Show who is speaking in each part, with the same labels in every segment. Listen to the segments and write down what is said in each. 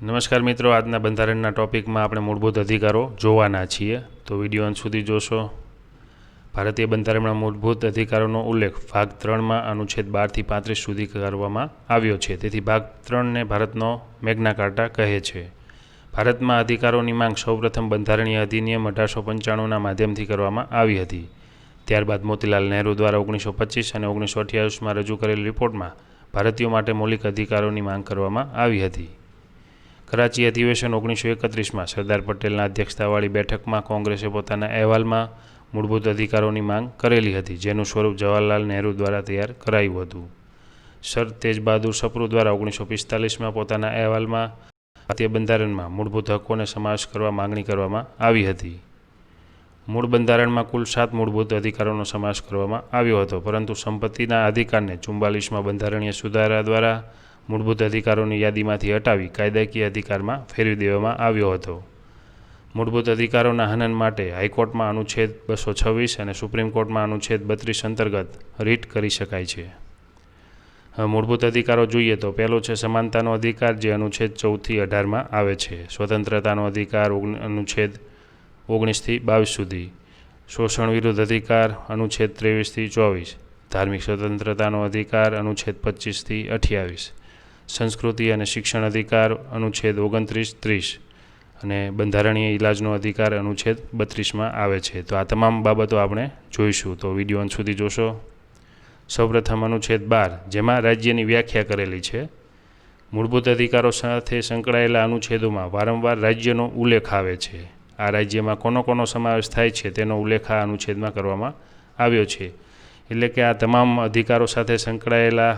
Speaker 1: નમસ્કાર મિત્રો, આજના બંધારણના ટોપિકમાં આપણે મૂળભૂત અધિકારો જોવાના છીએ, તો વિડીયો અંત સુધી જોશો. ભારતીય બંધારણમાં મૂળભૂત અધિકારોનો ઉલ્લેખ ભાગ 3માં અનુચ્છેદ 12થી 35 સુધી કરવામાં આવ્યો છે. તેથી ભાગ 3ને ભારતનો મેગ્ના કાર્ટા કહે છે. ભારતમાં અધિકારોની માંગ સૌપ્રથમ બંધારણીય અધિનિયમ 1895ના માધ્યમથી કરવામાં આવી હતી. ત્યારબાદ મોતીલાલ નહેરુ દ્વારા 1925 અને 1928માં રજૂ કરેલ રિપોર્ટમાં ભારતીયો માટે મૌલિક અધિકારોની માંગ કરવામાં આવી હતી. કરાચી અધિવેશન 1931માં સરદાર પટેલના અધ્યક્ષતાવાળી બેઠકમાં કોંગ્રેસે પોતાના અહેવાલમાં મૂળભૂત અધિકારોની માંગ કરેલી હતી, જેનું સ્વરૂપ જવાહરલાલ નહેરુ દ્વારા તૈયાર કરાયું હતું. સર તેજ બહાદુર સપ્રુ દ્વારા 1945માં પોતાના અહેવાલમાં ભારતીય બંધારણમાં મૂળભૂત હકોને સમાવેશ કરવા માંગણી કરવામાં આવી હતી. મૂળ બંધારણમાં કુલ 7 મૂળભૂત અધિકારોનો સમાવેશ કરવામાં આવ્યો હતો, પરંતુ સંપત્તિના અધિકારને 44માં બંધારણીય સુધારા દ્વારા મૂળભૂત અધિકારોની યાદીમાંથી હટાવી કાયદાકીય અધિકારમાં ફેરવી દેવામાં આવ્યો હતો. મૂળભૂત અધિકારોના હનન માટે હાઈકોર્ટમાં અનુચ્છેદ 226 અને સુપ્રીમ કોર્ટમાં અનુચ્છેદ 32 અંતર્ગત રીટ કરી શકાય છે. હવે મૂળભૂત અધિકારો જોઈએ તો પહેલો છે સમાનતાનો અધિકાર, જે અનુચ્છેદ 14થી 18માં આવે છે. સ્વતંત્રતાનો અધિકાર અનુચ્છેદ 19થી 22 સુધી. શોષણ વિરુદ્ધ અધિકાર અનુચ્છેદ 23થી 24. ધાર્મિક સ્વતંત્રતાનો અધિકાર અનુચ્છેદ 25થી 28. સંસ્કૃતિ અને શિક્ષણ અધિકાર અનુચ્છેદ 29-30 અને બંધારણીય ઇલાજનો અધિકાર અનુચ્છેદ 32માં આવે છે. તો આ તમામ બાબતો આપણે જોઈશું, તો વિડીયો અંત સુધી જોશો. સૌપ્રથમ અનુચ્છેદ 12, જેમાં રાજ્યની વ્યાખ્યા કરેલી છે. મૂળભૂત અધિકારો સાથે સંકળાયેલા અનુચ્છેદોમાં વારંવાર રાજ્યનો ઉલ્લેખ આવે છે. આ રાજ્યમાં કોનો સમાવેશ થાય છે તેનો ઉલ્લેખ આ અનુચ્છેદમાં કરવામાં આવ્યો છે. એટલે કે આ તમામ અધિકારો સાથે સંકળાયેલા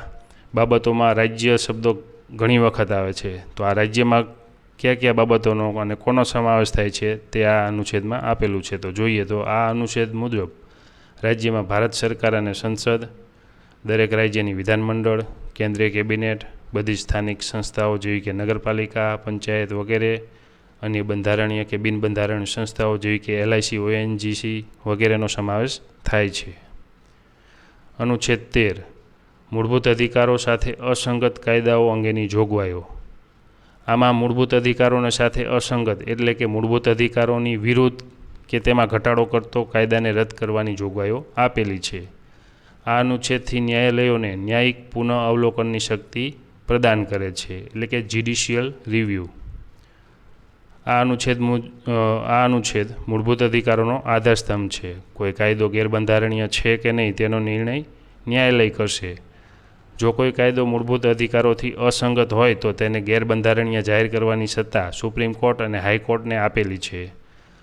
Speaker 1: બાબતોમાં રાજ્ય શબ્દો ઘણી વખત આવે છે. તો આ રાજ્યમાં કયા બાબતોનો અને કોનો સમાવેશ થાય છે તે આ અનુચ્છેદમાં આપેલું છે. તો જોઈએ તો આ અનુચ્છેદ મુજબ રાજ્યમાં ભારત સરકાર અને સંસદ, દરેક રાજ્યની વિધાનમંડળ, કેન્દ્રીય કેબિનેટ, બધી સ્થાનિક સંસ્થાઓ જેવી કે નગરપાલિકા, પંચાયત વગેરે, અન્ય બંધારણીય કે બિનબંધારણીય સંસ્થાઓ જેવી કે LIC, ONGC વગેરેનો સમાવેશ થાય છે. અનુચ્છેદ 13, મૂળભૂત અધિકારો સાથે અસંગત કાયદાઓ અંગેની જોગવાઈઓ. આમાં મૂળભૂત અધિકારોને સાથે અસંગત એટલે કે મૂળભૂત અધિકારોની વિરુદ્ધ કે તેમાં ઘટાડો કરતો કાયદાને રદ કરવાની જોગવાઈઓ આપેલી છે. આ અનુચ્છેદથી ન્યાયાલયોને ન્યાયિક પુનઃ અવલોકનની શક્તિ પ્રદાન કરે છે, એટલે કે જ્યુડિશિયલ રિવ્યૂ. આ અનુચ્છેદ મૂળભૂત અધિકારોનો આધારસ્તંભ છે. કોઈ કાયદો ગેરબંધારણીય છે કે નહીં તેનો નિર્ણય ન્યાયાલય કરશે. જો કોઈ કાયદો મૂળભૂત અધિકારોથી અસંગત હોય તો તેને ગેરબંધારણીય જાહેર કરવાની સત્તા સુપ્રીમ કોર્ટ અને હાઈકોર્ટને આપેલી છે.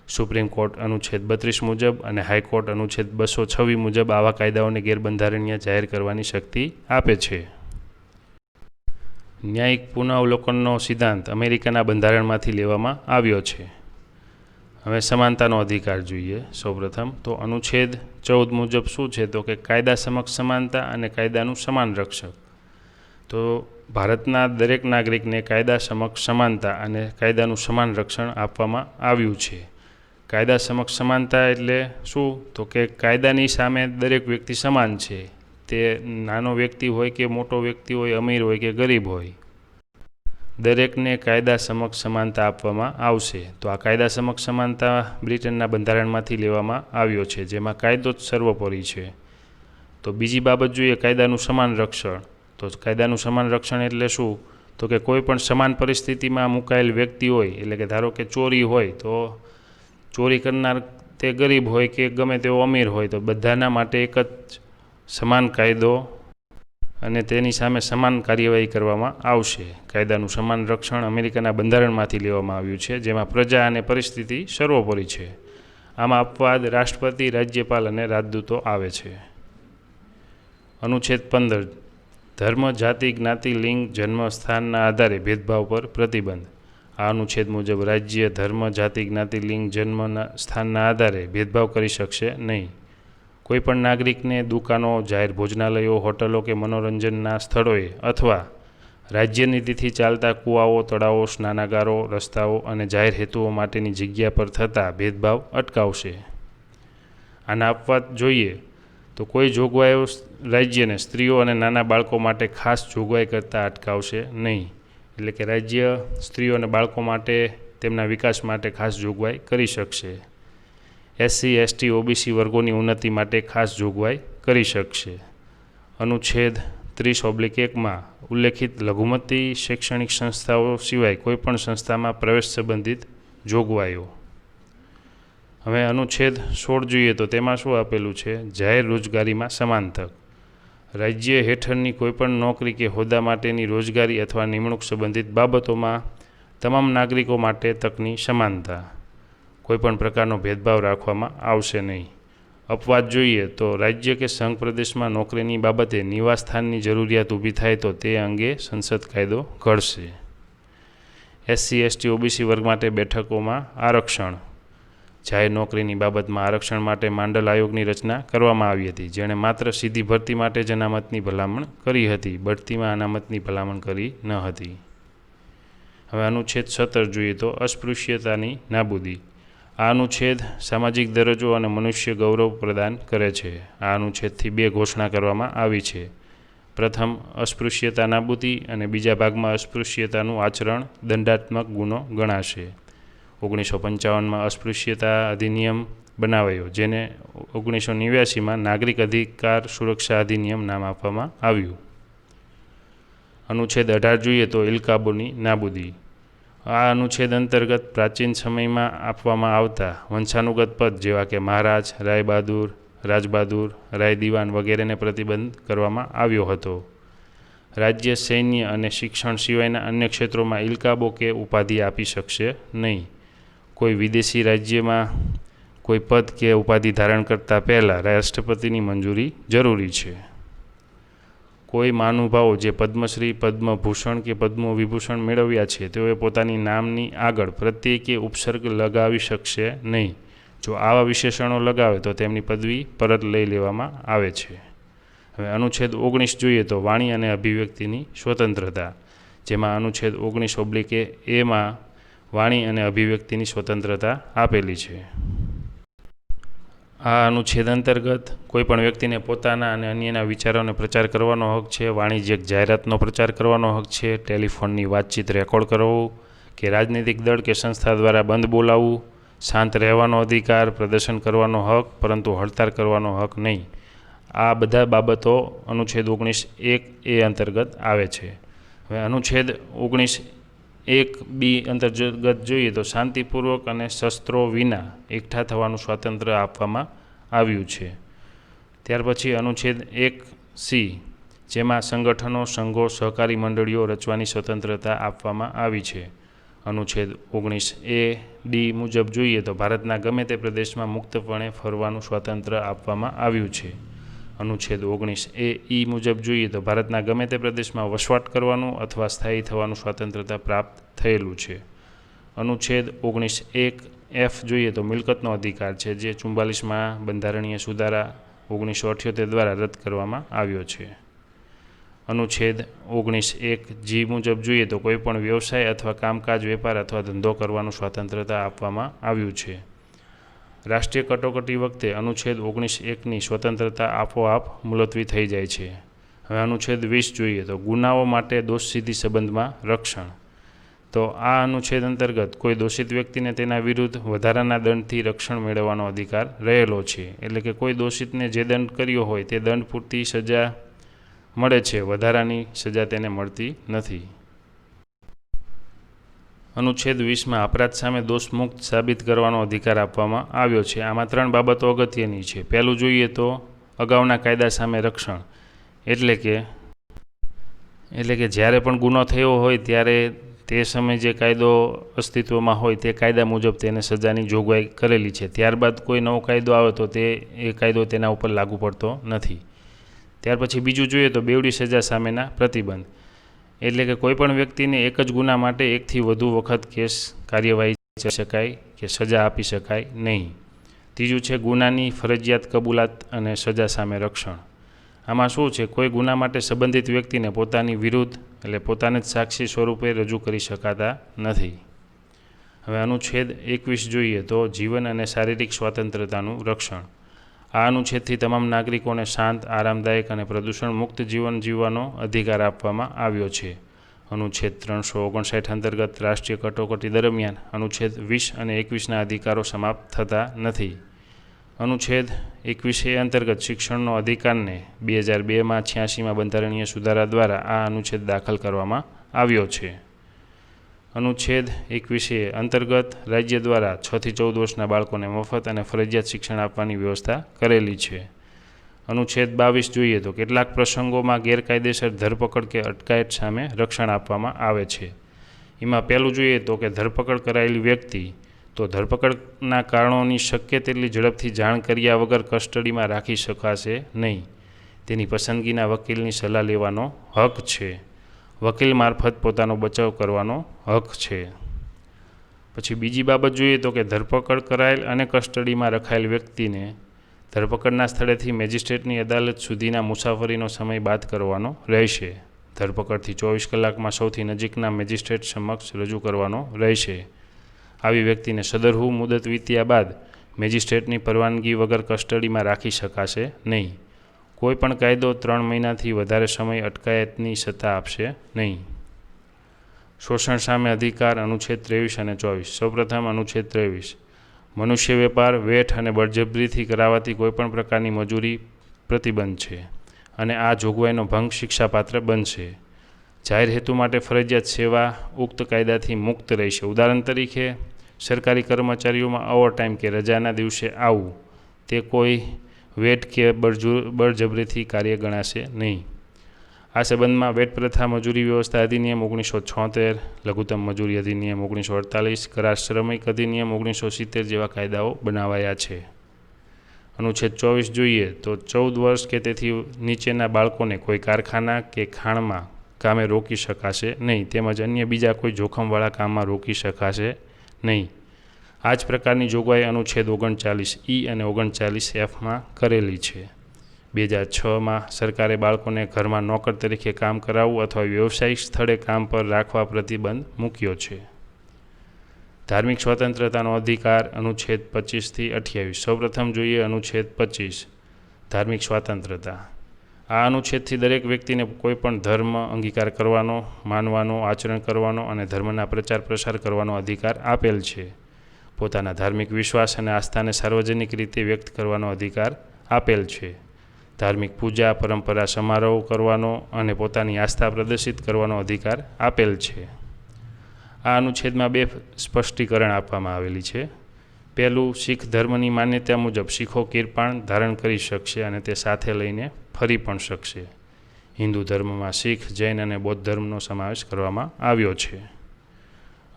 Speaker 1: સુપ્રીમ કોર્ટ અનુચ્છેદ 32 મુજબ અને હાઈકોર્ટ અનુચ્છેદ 226 મુજબ આવા કાયદાઓને ગેરબંધારણીય જાહેર કરવાની શક્તિ આપે છે. ન્યાયિક પુનઃઅવલોકનનો સિદ્ધાંત અમેરિકાના બંધારણમાંથી લેવામાં આવ્યો છે. હવે સમાનતાનો અધિકાર જોઈએ. સૌપ્રથમ તો અનુચ્છેદ 14 મુજબ શું છે, તો કે કાયદા સમક્ષ સમાનતા અને કાયદાનું સમાન રક્ષક. તો ભારતના દરેક નાગરિકને કાયદા સમક્ષ સમાનતા અને કાયદાનું સમાન રક્ષણ આપવામાં આવ્યું છે. કાયદા સમક્ષ સમાનતા એટલે શું, તો કે કાયદાની સામે દરેક વ્યક્તિ સમાન છે. તે નાનો વ્યક્તિ હોય કે મોટો વ્યક્તિ હોય, અમીર હોય કે ગરીબ હોય, દરેકને કાયદા સમક્ષ સમાનતા આપવામાં આવશે. તો આ કાયદા સમક્ષ સમાનતા બ્રિટનના બંધારણમાંથી લેવામાં આવ્યો છે, જેમાં કાયદો જ સર્વોપરી છે. તો બીજી બાબત જોઈએ, કાયદાનું સમાન રક્ષણ. તો કાયદાનું સમાન રક્ષણ એટલે શું, તો કે કોઈ પણ સમાન પરિસ્થિતિમાં મુકાયેલ વ્યક્તિ હોય, એટલે કે ધારો કે ચોરી હોય તો ચોરી કરનાર તે ગરીબ હોય કે ગમે તેવો અમીર હોય, તો બધાના માટે એક જ સમાન કાયદો અને તેની સામે સમાન કાર્યવાહી કરવામાં આવશે. કાયદાનું સમાન રક્ષણ અમેરિકાના બંધારણમાંથી લેવામાં આવ્યું છે, જેમાં પ્રજા અને પરિસ્થિતિ સર્વોપરી છે. આમાં અપવાદ રાષ્ટ્રપતિ, રાજ્યપાલ અને રાજદૂતો આવે છે. અનુચ્છેદ 15, ધર્મ, જાતિ, જ્ઞાતિ, લિંગ, જન્મ સ્થાનના આધારે ભેદભાવ પર પ્રતિબંધ. આ અનુચ્છેદ મુજબ રાજ્ય ધર્મ, જાતિ, જ્ઞાતિ, લિંગ, જન્મના સ્થાનના આધારે ભેદભાવ કરી શકશે નહીં. કોઈપણ નાગરિકને દુકાનો, જાહેર ભોજનાલયો, હોટલો કે મનોરંજનના સ્થળોએ અથવા રાજ્ય નીતિથી ચાલતા કૂવાઓ, તળાવો, સ્નાનાગારો, રસ્તાઓ અને જાહેર હેતુઓ માટેની જગ્યા પર થતા ભેદભાવ અટકાવશે. આના અપવાદ જોઈએ તો કોઈ જોગવાઈઓ રાજ્યને સ્ત્રીઓ અને નાના બાળકો માટે ખાસ જોગવાઈ કરતાં અટકાવશે નહીં. એટલે કે રાજ્ય સ્ત્રીઓ અને બાળકો માટે તેમના વિકાસ માટે ખાસ જોગવાઈ કરી શકશે. SC, ST, OBC વર્ગોની ઉન્નતિ માટે ખાસ જોગવાઈ કરી શકશે. અનુચ્છેદ 30/1 ઉલ્લેખિત લઘુમતી શૈક્ષણિક સંસ્થાઓ સિવાય કોઈપણ સંસ્થામાં પ્રવેશ સંબંધિત જોગવાઈઓ. હવે અનુચ્છેદ 16 જોઈએ તો તેમાં શું આપેલું છે? જાહેર રોજગારીમાં સમાન તક. રાજ્ય હેઠળની કોઈપણ નોકરી કે હોદ્દા માટેની રોજગારી અથવા નિમણૂક સંબંધિત બાબતોમાં તમામ નાગરિકો માટે તકની સમાનતા. કોઈપણ પ્રકારનો ભેદભાવ રાખવામાં આવશે નહીં. અપવાદ જોઈએ તો રાજ્ય કે સંઘ પ્રદેશમાં નોકરીની બાબતે નિવાસસ્થાનની જરૂરિયાત ઊભી થાય તો તે અંગે સંસદ કાયદો ઘડશે. SC, ST, OBC વર્ગ માટે બેઠકોમાં આરક્ષણ. જાહેર નોકરીની બાબતમાં આરક્ષણ માટે માંડલ આયોગની રચના કરવામાં આવી હતી, જેણે માત્ર સીધી ભરતી માટે જ અનામતની ભલામણ કરી હતી. બઢતીમાં અનામતની ભલામણ કરી ન હતી. હવે અનુચ્છેદ 17 જોઈએ તો અસ્પૃશ્યતાની નાબૂદી. આ અનુચ્છેદ સામાજિક દરજ્જો અને મનુષ્ય ગૌરવ પ્રદાન કરે છે. આ અનુચ્છેદથી 2 ઘોષણા કરવામાં આવી છે. પ્રથમ, અસ્પૃશ્યતા નાબૂદી, અને બીજા ભાગમાં અસ્પૃશ્યતાનું આચરણ દંડાત્મક ગુનો ગણાશે. 1955માં અસ્પૃશ્યતા અધિનિયમ બનાવાયો, જેને 1989માં નાગરિક અધિકાર સુરક્ષા અધિનિયમ નામ આપવામાં આવ્યું. અનુચ્છેદ 18 જોઈએ તો ઇલકાબોની નાબૂદી. આ અનુચ્છેદ અંતર્ગત પ્રાચીન સમયમાં આપવામાં આવતા વંશાનુગત પદ જેવા કે મહારાજ, રાયબહાદુર, રાજબહાદુર, રાયદિવાન વગેરેને પ્રતિબંધ કરવામાં આવ્યો હતો. રાજ્ય, સૈન્ય અને શિક્ષણ સિવાયના અન્ય ક્ષેત્રોમાં ઇલકાબો કે ઉપાધિ આપી શકશે નહીં. કોઈ વિદેશી રાજ્યમાં કોઈ પદ કે ઉપાધિ ધારણ કરતાં પહેલાં રાષ્ટ્રપતિની મંજૂરી જરૂરી છે. કોઈ મહાનુભાવો જે પદ્મશ્રી, પદ્મભૂષણ કે પદ્મવિભૂષણ મેળવ્યા છે તેઓએ પોતાની નામની આગળ પ્રત્યય કે ઉપસર્ગ લગાવી શકશે નહીં. જો આવા વિશેષણો લગાવે તો તેમની પદવી પરત લઈ લેવામાં આવે છે. હવે અનુચ્છેદ 19 જોઈએ તો વાણી અને અભિવ્યક્તિની સ્વતંત્રતા, જેમાં અનુચ્છેદ 19/A વાણી અને અભિવ્યક્તિની સ્વતંત્રતા આપેલી છે. આ અનુચ્છેદ અંતર્ગત કોઈપણ વ્યક્તિને પોતાના અને અન્યના વિચારોને પ્રચાર કરવાનો હક છે. વાણિજ્યક જાહેરાતનો પ્રચાર કરવાનો હક છે. ટેલિફોનની વાતચીત રેકોર્ડ કરવું કે રાજનીતિક દળ કે સંસ્થા દ્વારા બંધ બોલાવવું. શાંત રહેવાનો અધિકાર, પ્રદર્શન કરવાનો હક, પરંતુ હડતાળ કરવાનો હક નહીં. આ બધા બાબતો અનુચ્છેદ 19(1)A અંતર્ગત આવે છે. હવે અનુચ્છેદ 19(1)B અંતર્ગત જોઈએ તો શાંતિપૂર્વક અને શસ્ત્રો વિના એકઠા થવાનું સ્વાતંત્ર્ય આપવામાં આવ્યું છે. ત્યાર પછી અનુચ્છેદ 1C, જેમાં સંગઠનો, સંઘો, સહકારી મંડળીઓ રચવાની સ્વતંત્રતા આપવામાં આવી છે. અનુચ્છેદ 19(A)D મુજબ જોઈએ તો ભારતના ગમે તે પ્રદેશમાં મુક્તપણે ફરવાનું સ્વાતંત્ર્ય આપવામાં આવ્યું છે. અનુચ્છેદ 19(A)E મુજબ જોઈએ તો ભારતના ગમે તે પ્રદેશમાં વસવાટ કરવાનું અથવા સ્થાયી થવાનું સ્વતંત્રતા પ્રાપ્ત થયેલું છે. અનુચ્છેદ 19(1)F જોઈએ તો મિલકતનો અધિકાર છે, જે 44માં બંધારણીય સુધારા 1978 દ્વારા રદ કરવામાં આવ્યો છે. અનુચ્છેદ 19(1)G મુજબ જોઈએ તો કોઈપણ વ્યવસાય અથવા કામકાજ, વેપાર અથવા ધંધો કરવાનું સ્વતંત્રતા આપવામાં આવ્યું છે. રાષ્ટ્રીય કટોકટી વખતે અનુચ્છેદ 19(1)ની સ્વતંત્રતા આપોઆપ મુલતવી થઈ જાય છે. હવે અનુચ્છેદ 20 જોઈએ તો ગુનાઓ માટે દોષસિદ્ધિ સંબંધમાં રક્ષણ. તો આ અનુચ્છેદ અંતર્ગત કોઈ દોષિત વ્યક્તિને તેના વિરુદ્ધ વધારાના દંડથી રક્ષણ મેળવવાનો અધિકાર રહેલો છે. એટલે કે કોઈ દોષિતને જે દંડ કર્યો હોય તે દંડ પૂરતી સજા મળે છે, વધારાની સજા તેને મળતી નથી. અનુચ્છેદ 20માં અપરાધ સામે દોષમુક્ત સાબિત કરવાનો અધિકાર આપવામાં આવ્યો છે. આમાં 3 બાબતો અગત્યની છે. પહેલું જોઈએ તો અગાઉના કાયદા સામે રક્ષણ, એટલે કે જ્યારે પણ ગુનો થયો હોય ત્યારે તે સમયે જે કાયદો અસ્તિત્વમાં હોય તે કાયદા મુજબ તેને સજાની જોગવાઈ કરેલી છે. ત્યારબાદ કોઈ નવો કાયદો આવે તો એ કાયદો તેના ઉપર લાગુ પડતો નથી. ત્યાર પછી બીજું જોઈએ તો બેવડી સજા સામેના પ્રતિબંધ, એટલે કે કોઈપણ વ્યક્તિને એક જ ગુના માટે એકથી વધુ વખત કેસ કાર્યવાહી કરી શકાય કે સજા આપી શકાય નહીં. ત્રીજું છે ગુનાની ફરજિયાત કબૂલાત અને સજા સામે રક્ષણ. આમાં શું છે, કોઈ ગુના માટે સંબંધિત વ્યક્તિને પોતાની વિરુદ્ધ એટલે પોતાને જ સાક્ષી સ્વરૂપે રજૂ કરી શકાતા નથી. હવે અનુચ્છેદ 21 જોઈએ તો જીવન અને શારીરિક સ્વતંત્રતાનું રક્ષણ. આ અનુચ્છેદથી તમામ નાગરિકોને શાંત, આરામદાયક અને પ્રદૂષણ મુક્ત જીવન જીવવાનો અધિકાર આપવામાં આવ્યો છે. અનુચ્છેદ 359 અંતર્ગત રાષ્ટ્રીય કટોકટી દરમિયાન અનુચ્છેદ 20 અને 21ના અધિકારો સમાપ્ત થતા નથી. અનુચ્છેદ 21A અંતર્ગત શિક્ષણનો અધિકારને 2002માં 86માં બંધારણીય સુધારા દ્વારા આ અનુચ્છેદ દાખલ કરવામાં આવ્યો છે. અનુચ્છેદ 21A અંતર્ગત રાજ્ય દ્વારા 6 થી 14 વર્ષના બાળકોને મફત અને ફરજિયાત શિક્ષણ આપવાની વ્યવસ્થા કરેલી છે. અનુચ્છેદ 22 જોઈએ તો કેટલાક પ્રસંગોમાં ગેરકાયદેસર ધરપકડ કે અટકાયત સામે રક્ષણ આપવામાં આવે છે. એમાં પહેલું જોઈએ તો કે ધરપકડ કરાયેલી વ્યક્તિ તો ધરપકડના કારણોની શક્ય તેટલી ઝડપથી જાણ કર્યા વગર કસ્ટડીમાં રાખી શકાશે નહીં. તેની પસંદગીના વકીલની સલાહ લેવાનો હક છે. વકીલ મારફત પોતાનો બચાવ કરવાનો હક છે. પછી બીજી બાબત જોઈએ તો કે ધરપકડ કરાયેલ અને કસ્ટડીમાં રખાયેલ વ્યક્તિને ધરપકડના સ્થળેથી મેજિસ્ટ્રેટની અદાલત સુધીના મુસાફરીનો સમય બાદ કરવાનો રહેશે. ધરપકડથી 24 કલાકમાં સૌથી નજીકના મેજિસ્ટ્રેટ સમક્ષ રજૂ કરવાનો રહેશે. આવી વ્યક્તિને સદરહુ મુદત વીત્યા બાદ મેજિસ્ટ્રેટની પરવાનગી વગર કસ્ટડીમાં રાખી શકાશે નહીં. કોઈપણ કાયદો 3 મહિનાથી વધારે સમય અટકાયતની સત્તા આપશે નહીં. શોષણ સામે અધિકાર અનુચ્છેદ 23 અને 24. સૌપ્રથમ અનુચ્છેદ 23. મનુષ્ય વેપાર, વેઠ અને બળજબરીથી કરાવાતી કોઈપણ પ્રકારની મજૂરી પ્રતિબંધ છે અને આ જોગવાઈનો ભંગ શિક્ષાપાત્ર બનશે. જાહેર હેતુ માટે ફરજિયાત સેવા ઉક્ત કાયદાથી મુક્ત રહેશે. ઉદાહરણ તરીકે સરકારી કર્મચારીઓમાં ઓવરટાઈમ કે રજાના દિવસે આવવું તે કોઈ વેઠ કે બળજબરીથી કાર્ય ગણાશે નહીં. આ સંબંધમાં વેઠ પ્રથા મજૂરી વ્યવસ્થા અધિનિયમ 1976, લઘુત્તમ મજૂરી અધિનિયમ 1948, કરાર શ્રમિક અધિનિયમ 1970 જેવા કાયદાઓ બનાવાયા છે. અનુચ્છેદ 24 જોઈએ તો 14 વર્ષ કે તેથી નીચેના બાળકોને કોઈ કારખાના કે ખાણમાં કામે રોકી શકાશે નહીં તેમજ અન્ય બીજા કોઈ જોખમવાળા કામમાં રોકી શકાશે નહીં. આ જ પ્રકારની જોગવાઈ અનુચ્છેદ 39E અને 39Fમાં કરેલી છે. 2006માં સરકારે બાળકોને ઘરમાં નોકર તરીકે કામ કરાવવું અથવા વ્યવસાયિક સ્થળે કામ પર રાખવા પ્રતિબંધ મૂક્યો છે. ધાર્મિક સ્વતંત્રતાનો અધિકાર અનુચ્છેદ 25થી 28. સૌપ્રથમ જોઈએ અનુચ્છેદ 25 ધાર્મિક સ્વાતંત્રતા. આ અનુચ્છેદથી દરેક વ્યક્તિને કોઈપણ ધર્મ અંગીકાર કરવાનો, માનવાનો, આચરણ કરવાનો અને ધર્મના પ્રચાર પ્રસાર કરવાનો અધિકાર આપેલ છે. પોતાના ધાર્મિક વિશ્વાસ અને આસ્થાને સાર્વજનિક રીતે વ્યક્ત કરવાનો અધિકાર આપેલ છે. ધાર્મિક પૂજા, પરંપરા, સમારોહ કરવાનો અને પોતાની આસ્થા પ્રદર્શિત કરવાનો અધિકાર આપેલ છે. આ અનુચ્છેદમાં 2 સ્પષ્ટીકરણ આપવામાં આવેલી છે. પહેલું, શીખ ધર્મની માન્યતા મુજબ શીખો કિરપાણ ધારણ કરી શકશે અને તે સાથે લઈને ફરી પણ શકશે. હિન્દુ ધર્મમાં શીખ, જૈન અને બૌદ્ધ ધર્મનો સમાવેશ કરવામાં આવ્યો છે.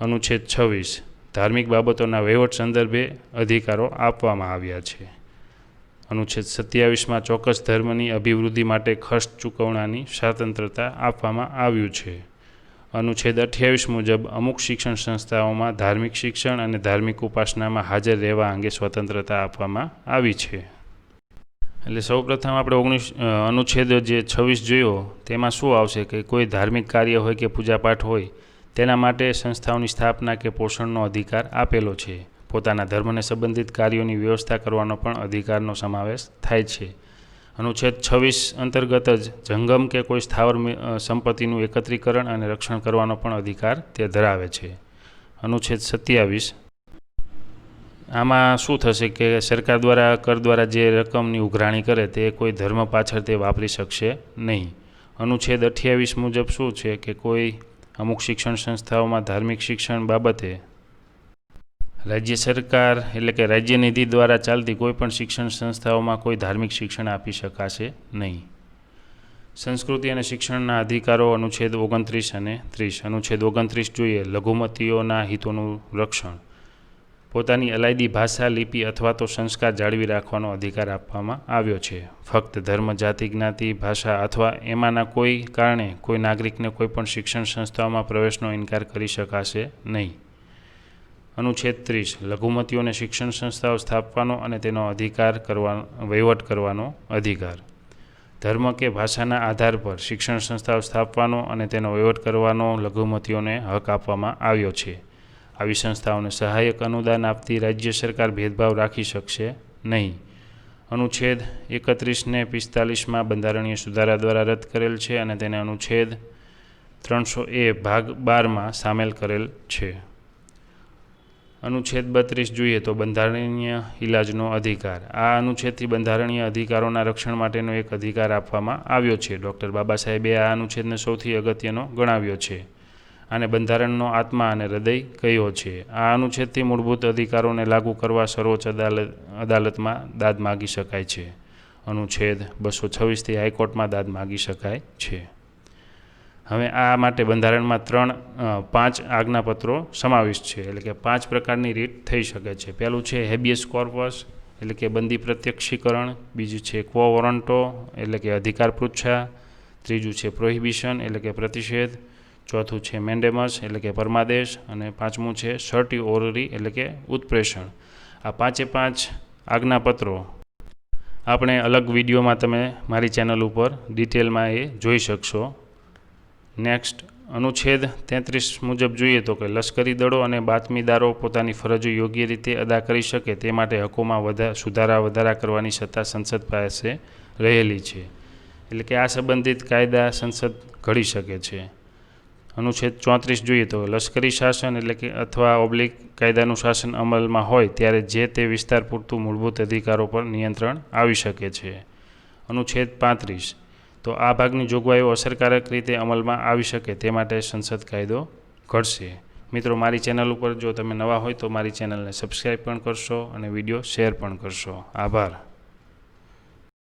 Speaker 1: અનુચ્છેદ 26 ધાર્મિક બાબતોના વહીવટ સંદર્ભે અધિકારો આપવામાં આવ્યા છે. અનુચ્છેદ 27માં ચોક્કસ ધર્મની અભિવૃદ્ધિ માટે ખર્ચ ચૂકવણાની સ્વતંત્રતા આપવામાં આવ્યું છે. અનુચ્છેદ 28 મુજબ અમુક શિક્ષણ સંસ્થાઓમાં ધાર્મિક શિક્ષણ અને ધાર્મિક ઉપાસનામાં હાજર રહેવા અંગે સ્વતંત્રતા આપવામાં આવી છે. એટલે સૌપ્રથમ આપણે અનુચ્છેદ જે 26 જોયો તેમાં શું આવશે કે કોઈ ધાર્મિક કાર્ય હોય કે પૂજાપાઠ હોય તેના માટે સંસ્થાઓની સ્થાપના કે પોષણનો અધિકાર આપેલો છે. પોતાના ધર્મને સંબંધિત કાર્યોની વ્યવસ્થા કરવાનો પણ અધિકારનો સમાવેશ થાય છે. અનુચ્છેદ 26 અંતર્ગત જ જંગમ કે કોઈ સ્થાવર સંપત્તિનું એકત્રીકરણ અને રક્ષણ કરવાનો પણ અધિકાર તે ધરાવે છે. અનુચ્છેદ 27 આમાં શું થશે કે સરકાર દ્વારા કર દ્વારા જે રકમની ઉઘરાણી કરે તે કોઈ ધર્મ પાછળ તે વાપરી શકશે નહીં. અનુચ્છેદ 28 મુજબ શું છે કે કોઈ અમુક શિક્ષણ સંસ્થાઓમાં ધાર્મિક શિક્ષણ બાબતે રાજ્ય સરકાર એટલે કે રાજ્ય નિધિ દ્વારા ચાલતી કોઈપણ શિક્ષણ સંસ્થાઓમાં કોઈ ધાર્મિક શિક્ષણ આપી શકાશે નહીં. સંસ્કૃતિ અને શિક્ષણના અધિકારો અનુચ્છેદ 29 અને 30. અનુચ્છેદ 29 જોઈએ લઘુમતીઓના હિતોનું રક્ષણ. પોતાની અલાયદી ભાષા, લિપિ અથવા તો સંસ્કાર જાળવી રાખવાનો અધિકાર આપવામાં આવ્યો છે. ફક્ત ધર્મ, જાતિ, જ્ઞાતિ, ભાષા અથવા એમાંના કોઈ કારણે કોઈ નાગરિકને કોઈપણ શિક્ષણ સંસ્થાઓમાં પ્રવેશનો ઇનકાર કરી શકાશે નહીં. અનુચ્છેદ 30 લઘુમતીઓને શિક્ષણ સંસ્થાઓ સ્થાપવાનો અને તેનો વહીવટ કરવાનો અધિકાર. ધર્મ કે ભાષાના આધાર પર શિક્ષણ સંસ્થાઓ સ્થાપવાનો અને તેનો વહીવટ કરવાનો લઘુમતીઓને હક આપવામાં આવ્યો છે. આવી સંસ્થાઓને સહાયક અનુદાન આપતી રાજ્ય સરકાર ભેદભાવ રાખી શકશે નહીં. અનુચ્છેદ 31 ને 45માં બંધારણીય સુધારા દ્વારા રદ કરેલ છે અને તેને અનુચ્છેદ 300A ભાગ 12માં સામેલ કરેલ છે. અનુચ્છેદ 32 જોઈએ તો બંધારણીય ઇલાજનો અધિકાર. આ અનુચ્છેદથી બંધારણીય અધિકારોના રક્ષણ માટેનો એક અધિકાર આપવામાં આવ્યો છે. ડૉક્ટર બાબા સાહેબે આ અનુચ્છેદને સૌથી અગત્યનો ગણાવ્યો છે. આને બંધારણનો આત્મા અને હૃદય કહ્યો છે. આ અનુચ્છેદથી મૂળભૂત અધિકારોને લાગુ કરવા સર્વોચ્ચ અદાલતમાં દાદ માગી શકાય છે. અનુચ્છેદ 226થી હાઈકોર્ટમાં દાદ માગી શકાય છે. હવે આ માટે બંધારણમાં 5 આજ્ઞાપત્રો સમાવિષ્ટ છે, એટલે કે 5 પ્રકારની રીત થઈ શકે છે. પહેલું છે હેબિયસ કોર્પસ, એટલે કે બંદી પ્રત્યક્ષીકરણ. બીજું છે ક્વો વોરંટો, એટલે કે અધિકાર પૃચ્છા. ત્રીજું છે પ્રોહિબિશન, એટલે કે પ્રતિષેધ. ચોથું છે મેન્ડેમસ, એટલે કે પરમાદેશ. અને પાંચમું છે સર્ટી ઓરરી, એટલે કે ઉત્પ્રેષણ. આ 5 આજ્ઞાપત્રો આપણે અલગ વિડીયોમાં તમે મારી ચેનલ ઉપર ડિટેલમાં એ જોઈ શકશો. નેક્સ્ટ, અનુચ્છેદ 33 મુજબ જોઈએ તો કે લશ્કરી દળો અને બાતમીદારો પોતાની ફરજો યોગ્ય રીતે અદા કરી શકે તે માટે હકોમાં વધારા કરવાની સત્તા સંસદ પાસે રહેલી છે. એટલે કે આ સંબંધિત કાયદા સંસદ ઘડી શકે છે. અનુચ્છેદ 34 જોઈએ તો લશ્કરી શાસન, એટલે કે અથવા કાયદાનું શાસન અમલમાં હોય ત્યારે જે તે વિસ્તાર પૂરતું મૂળભૂત અધિકારો પર નિયંત્રણ આવી શકે છે. અનુચ્છેદ 35, તો આ ભાગની જોગવાઈઓ અસરકારક રીતે અમલમાં આવી શકે તે માટે સંસદ કાયદો ઘડશે. મિત્રો, મારી ચેનલ ઉપર જો તમે નવા હોય તો મારી ચેનલને સબસ્ક્રાઈબ પણ કરશો અને વિડીયો શેર પણ કરશો. આભાર.